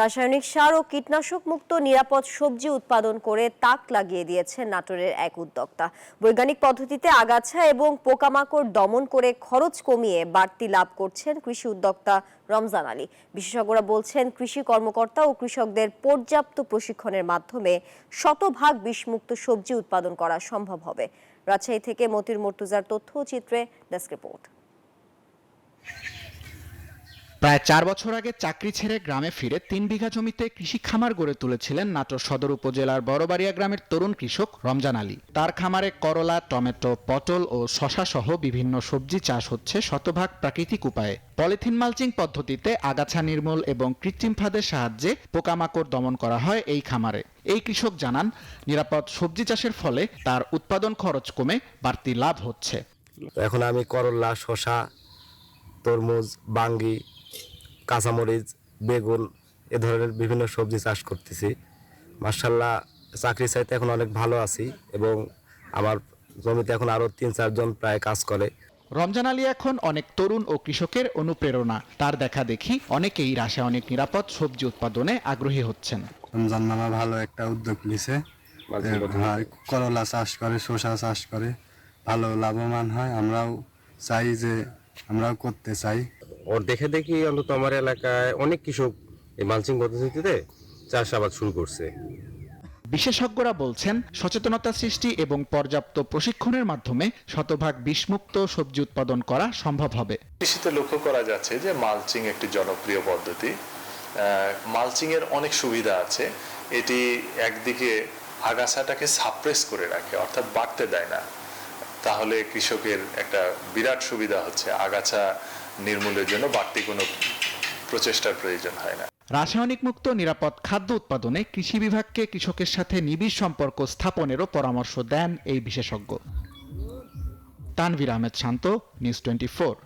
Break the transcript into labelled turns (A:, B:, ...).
A: রাসায়নিক সার ও কীটনাশক মুক্ত নিরাপদ সবজি উৎপাদন করে তাক লাগিয়ে দিয়েছেন নাটোরের এক উদ্যোক্তা। বৈজ্ঞানিক পদ্ধতিতে আগাছা এবং পোকামাকড় দমন করে খরচ কমিয়ে বাড়তি লাভ করছেন কৃষি উদ্যোক্তা রমজান আলী। বিশেষজ্ঞরা বলছেন, কৃষি কর্মকর্তা ও কৃষকদের পর্যাপ্ত প্রশিক্ষণের মাধ্যমে শতভাগ বিষমুক্ত সবজি উৎপাদন করা সম্ভব হবে। রাজশাহী থেকে মতির মর্তুজার তথ্য চিত্রে ডেস্ক রিপোর্ট।
B: প্রায় 4 বছর আগে চাকরি ছেড়ে গ্রামে ফিরে 3 বিঘা জমিতে কৃষি খামার গড়ে তুলেছিলেন নাটোর সদর উপজেলার বড়বাড়িয়া গ্রামের তরুণ কৃষক রমজান আলী। তার খামারে করলা, টমেটো, পটল ও শশা সহ বিভিন্ন সবজি চাষ হচ্ছে শতভাগ প্রাকৃতিক উপায়ে। পলিথিন মালচিং পদ্ধতিতে আগাছা নির্মূল এবং কৃত্রিম ফাঁদের সাহায্যে পোকামাকড় দমন করা হয় এই খামারে। এই কৃষক জানান, নিরাপদ সবজি চাষের ফলে তার উৎপাদন খরচ কমে বাড়তি লাভ হচ্ছে।
C: এখন আমি করলা, শশা, তরমুজ, বাঙ্গি, কাঁচামরিচ, বেগুন এ ধরনের বিভিন্ন সবজি চাষ করতেছি। মাশাআল্লাহ, চাকরি চাইতে এখন অনেক ভালো আছি এবং আমার জমিতে এখন আরো 3-4 জন প্রায় কাজ করে।
B: রমজান আলী এখন অনেক তরুণ ও কৃষকের অনুপ্রেরণা। তার দেখা দেখি অনেকেই রাসায়নিক নিরাপদ সবজি উৎপাদনে আগ্রহী হচ্ছেন।
D: রমজান মামা ভালো একটা উদ্যোগ নিছে, করলা চাষ করে, শসা চাষ করে, ভালো লাভবান হয়। আমরাও চাই যে আমরাও করতে চাই।
C: ওর দেখে দেখি অন্তত আমার এলাকায় অনেক কৃষক এই মালচিং পদ্ধতিতে চাষাবাদ শুরু করছে।
B: বিশেষজ্ঞরা বলছেন, সচেতনতা সৃষ্টি এবং পর্যাপ্ত প্রশিক্ষণের মাধ্যমে শতভাগ বিষমুক্ত সবজি উৎপাদন করা সম্ভব হবে।
E: কৃষিতে লক্ষ্য করা যাচ্ছে যে মালচিং একটি জনপ্রিয় পদ্ধতি। মালচিং এর অনেক সুবিধা আছে। এটি একদিকে আগাছাটাকে সাপ্রেস করে রাখে, অর্থাৎ বাড়তে দেয় না। তাহলে কৃষকের একটা বিরাট সুবিধা হচ্ছে, আগাছা নির্মূলের জন্য বাড়তি কোনো প্রচেষ্টার প্রয়োজন হয় না।
B: রাসায়নিক মুক্ত নিরাপদ খাদ্য উৎপাদনে কৃষি বিভাগকে কৃষকের সাথে নিবিড় সম্পর্ক স্থাপনেরও পরামর্শ দেন এই বিশেষজ্ঞ। তানভীর আহমেদ শান্ত, নিউজ 24।